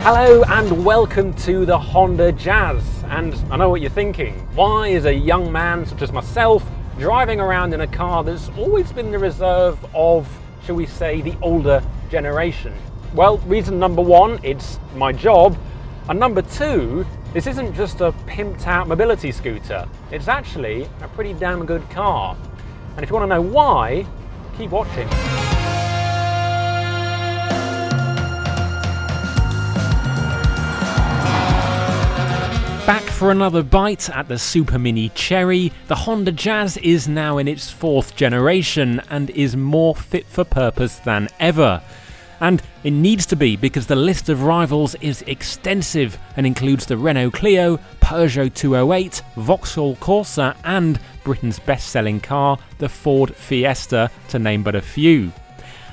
Hello and welcome to the Honda Jazz. And I know what you're thinking. Why is a young man such as myself driving around in a car that's always been the reserve of, shall we say, the older generation? Well, reason number one, it's my job. And number two, this isn't just a pimped out mobility scooter. It's actually a pretty damn good car. And if you want to know why, keep watching. Back for another bite at the Super Mini Cherry, the Honda Jazz is now in its 4th generation and is more fit for purpose than ever. And it needs to be, because the list of rivals is extensive and includes the Renault Clio, Peugeot 208, Vauxhall Corsa and Britain's best-selling car, the Ford Fiesta, to name but a few.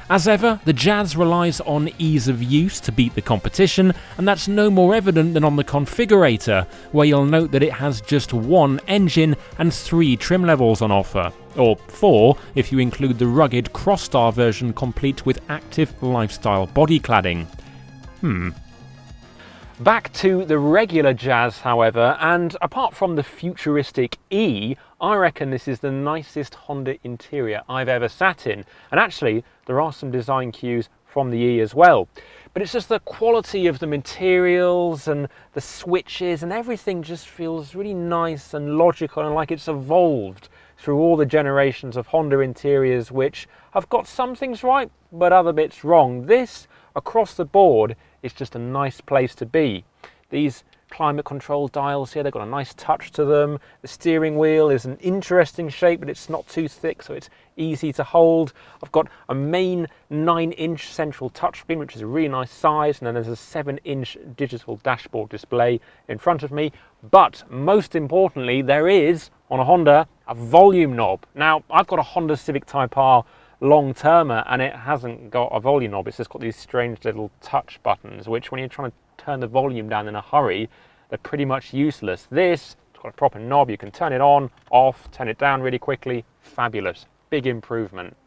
As ever, the Jazz relies on ease of use to beat the competition, and that's no more evident than on the configurator, where you'll note that it has just one engine and 3 trim levels on offer, or 4 if you include the rugged Crossstar version complete with active lifestyle body cladding. Back to the regular Jazz, however, and apart from the futuristic E, I reckon this is the nicest Honda interior I've ever sat in. And actually, there are some design cues from the E as well. But it's just the quality of the materials and the switches and everything just feels really nice and logical and like it's evolved through all the generations of Honda interiors, which have got some things right, but other bits wrong. This, across the board, is just a nice place to be. These climate control dials here, they've got a nice touch to them. The steering wheel is an interesting shape, but it's not too thick, so it's easy to hold. I've got a main 9-inch central touchscreen, which is a really nice size, and then there's a 7-inch digital dashboard display in front of me. But most importantly, there is, on a Honda, a volume knob. Now, I've got a Honda Civic Type R long-termer, and it hasn't got a volume knob. It's just got these strange little touch buttons, which when you're trying to turn the volume down in a hurry, they're pretty much useless. This, it's got a proper knob. You can turn it on, off, turn it down really quickly. Fabulous. Big improvement.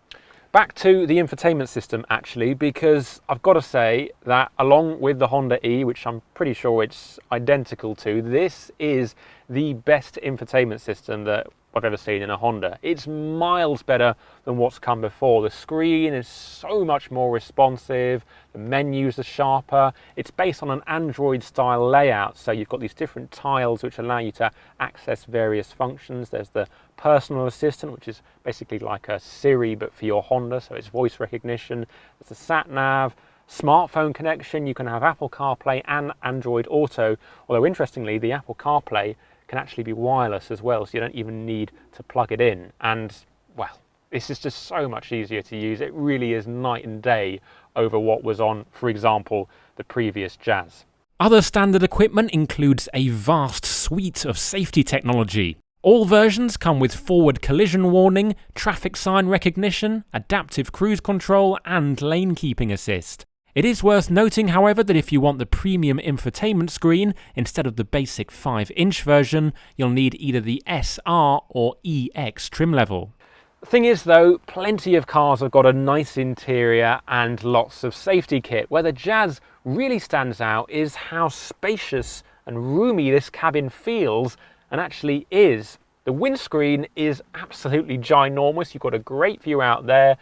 Back to the infotainment system, actually, because I've got to say that along with the Honda E, which I'm pretty sure it's identical to, this is the best infotainment system that I've ever seen in a Honda. It's miles better than what's come before. The screen is so much more responsive, the menus are sharper, it's based on an Android style layout, so you've got these different tiles which allow you to access various functions. There's the personal assistant, which is basically like a Siri but for your Honda, so it's voice recognition. There's the sat nav, smartphone connection, you can have Apple CarPlay and Android Auto, although interestingly the Apple CarPlay can actually be wireless as well, so you don't even need to plug it in. And well, this is just so much easier to use. It really is night and day over what was on, for example, the previous Jazz. Other standard equipment includes a vast suite of safety technology. All versions come with forward collision warning, traffic sign recognition, adaptive cruise control and lane keeping assist. It is worth noting, however, that if you want the premium infotainment screen instead of the basic 5-inch version, you'll need either the SR or EX trim level. The thing is though, plenty of cars have got a nice interior and lots of safety kit. Where the Jazz really stands out is how spacious and roomy this cabin feels and actually is. The windscreen is absolutely ginormous. You've got a great view out there.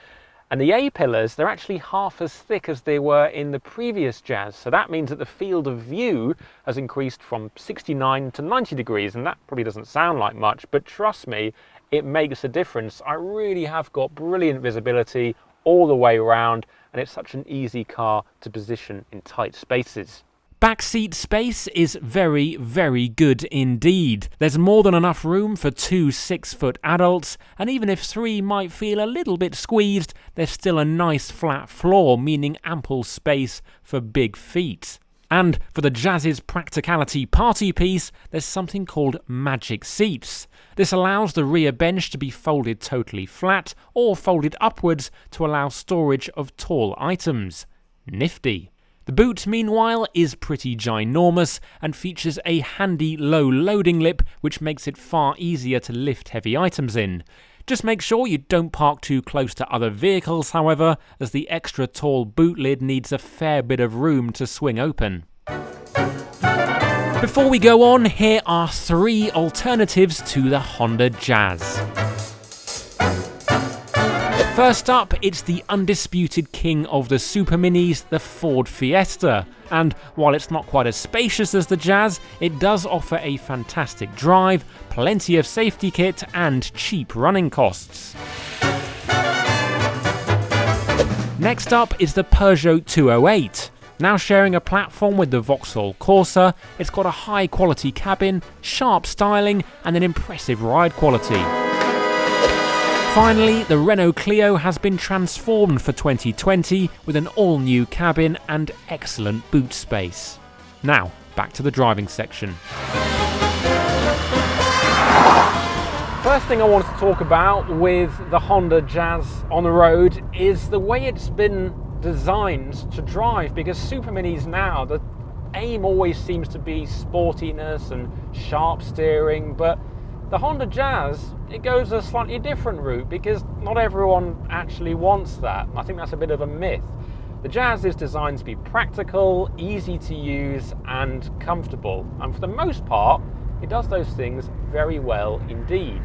And the A-pillars, they're actually half as thick as they were in the previous Jazz. So that means that the field of view has increased from 69 to 90 degrees. And that probably doesn't sound like much, but trust me, it makes a difference. I really have got brilliant visibility all the way around, and it's such an easy car to position in tight spaces. Backseat space is very, very good indeed. There's more than enough room for 2 6-foot adults, and even if 3 might feel a little bit squeezed, there's still a nice flat floor, meaning ample space for big feet. And for the Jazz's practicality party piece, there's something called magic seats. This allows the rear bench to be folded totally flat or folded upwards to allow storage of tall items. Nifty. The boot, meanwhile, is pretty ginormous and features a handy low loading lip which makes it far easier to lift heavy items in. Just make sure you don't park too close to other vehicles, however, as the extra tall boot lid needs a fair bit of room to swing open. Before we go on, here are 3 alternatives to the Honda Jazz. First up, it's the undisputed king of the super minis, the Ford Fiesta. And while it's not quite as spacious as the Jazz, it does offer a fantastic drive, plenty of safety kit and cheap running costs. Next up is the Peugeot 208. Now sharing a platform with the Vauxhall Corsa, it's got a high quality cabin, sharp styling and an impressive ride quality. Finally, the Renault Clio has been transformed for 2020 with an all-new cabin and excellent boot space. Now, back to the driving section. First thing I wanted to talk about with the Honda Jazz on the road is the way it's been designed to drive, because super minis now, the aim always seems to be sportiness and sharp steering, but the Honda Jazz, it goes a slightly different route because not everyone actually wants that. I think that's a bit of a myth. The Jazz is designed to be practical, easy to use and comfortable, and for the most part it does those things very well indeed.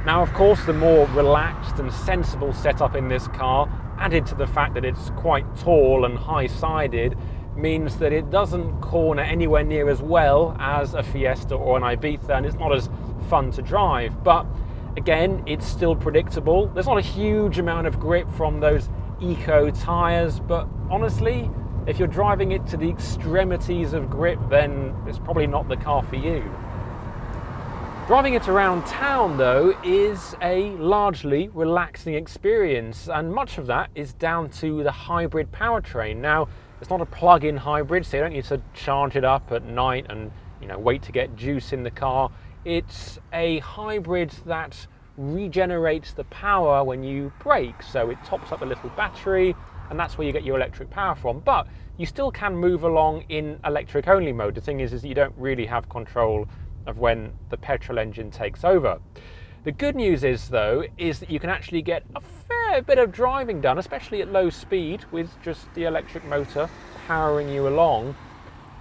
Now of course the more relaxed and sensible setup in this car, added to the fact that it's quite tall and high-sided, means that it doesn't corner anywhere near as well as a Fiesta or an Ibiza, and it's not as fun to drive. But again, it's still predictable. There's not a huge amount of grip from those eco tyres, but honestly, if you're driving it to the extremities of grip, then it's probably not the car for you. Driving it around town though is a largely relaxing experience, and much of that is down to the hybrid powertrain. Now, it's not a plug-in hybrid, so you don't need to charge it up at night and wait to get juice in the car. It's a hybrid that regenerates the power when you brake, so it tops up a little battery, and that's where you get your electric power from. But you still can move along in electric only mode. The thing is you don't really have control of when the petrol engine takes over. The good news is though, is that you can actually get a fair bit of driving done, especially at low speed, with just the electric motor powering you along.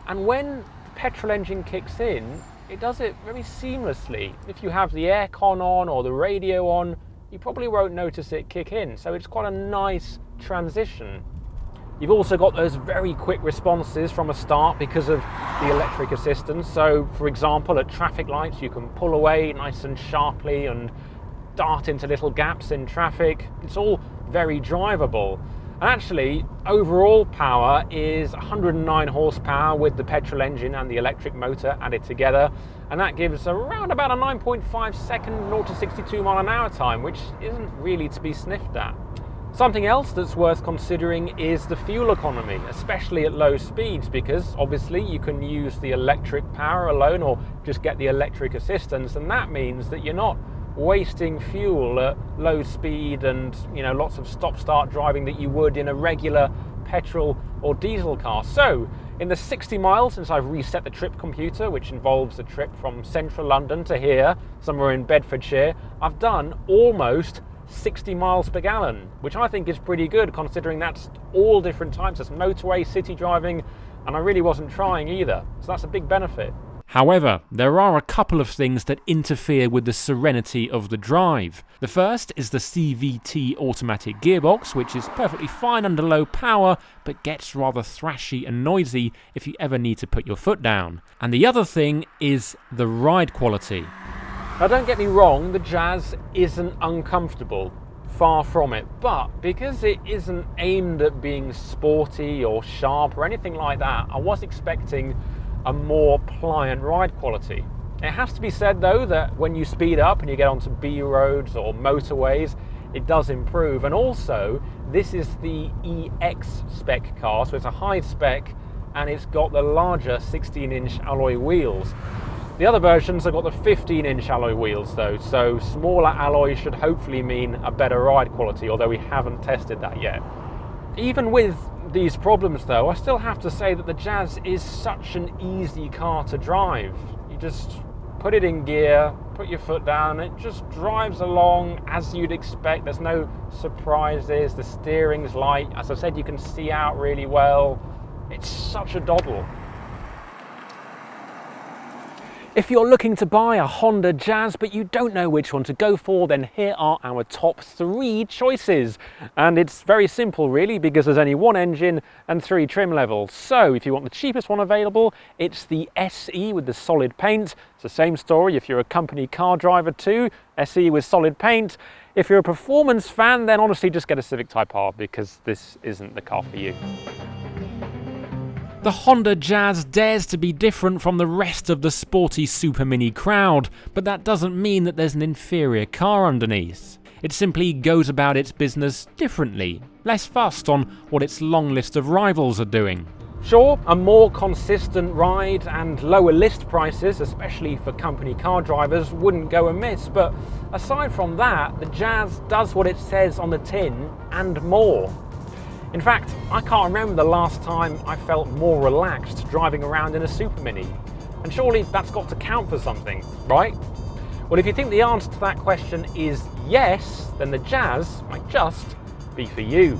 And when the petrol engine kicks in, it does it very seamlessly. If you have the aircon on or the radio on, you probably won't notice it kick in. So it's quite a nice transition. You've also got those very quick responses from a start because of the electric assistance. So for example, at traffic lights, you can pull away nice and sharply and dart into little gaps in traffic. It's all very drivable. And actually, overall power is 109 horsepower with the petrol engine and the electric motor added together. And that gives around about a 9.5 second 0 to 62 mile an hour time, which isn't really to be sniffed at. Something else that's worth considering is the fuel economy, especially at low speeds, because obviously you can use the electric power alone or just get the electric assistance, and that means that you're not wasting fuel at low speed and lots of stop-start driving that you would in a regular petrol or diesel car. So in the 60 miles since I've reset the trip computer, which involves a trip from central London to here, somewhere in Bedfordshire, I've done almost 60 miles per gallon, which I think is pretty good considering that's all different types. That's motorway, city driving, and I really wasn't trying either. So that's a big benefit. However, there are a couple of things that interfere with the serenity of the drive. The first is the CVT automatic gearbox, which is perfectly fine under low power, but gets rather thrashy and noisy if you ever need to put your foot down. And the other thing is the ride quality. Now don't get me wrong, the Jazz isn't uncomfortable, far from it, but because it isn't aimed at being sporty or sharp or anything like that, I was expecting a more pliant ride quality. It has to be said though that when you speed up and you get onto B roads or motorways, it does improve. And also, this is the EX spec car, so it's a high spec and it's got the larger 16-inch alloy wheels. The other versions have got the 15-inch alloy wheels though, so smaller alloys should hopefully mean a better ride quality, although we haven't tested that yet. Even with these problems though, I still have to say that the Jazz is such an easy car to drive. You just put it in gear, put your foot down, it just drives along as you'd expect. There's no surprises, the steering's light. As I said, you can see out really well. It's such a doddle. If you're looking to buy a Honda Jazz but you don't know which one to go for, then here are our top 3 choices. And it's very simple really, because there's only 1 engine and 3 trim levels. So if you want the cheapest one available, it's the SE with the solid paint. It's the same story if you're a company car driver too, SE with solid paint. If you're a performance fan, then honestly just get a Civic Type R, because this isn't the car for you. The Honda Jazz dares to be different from the rest of the sporty Super Mini crowd, but that doesn't mean that there's an inferior car underneath. It simply goes about its business differently, less fussed on what its long list of rivals are doing. Sure, a more consistent ride and lower list prices, especially for company car drivers, wouldn't go amiss, but aside from that, the Jazz does what it says on the tin and more. In fact, I can't remember the last time I felt more relaxed driving around in a Super Mini. And surely that's got to count for something, right? Well, if you think the answer to that question is yes, then the Jazz might just be for you.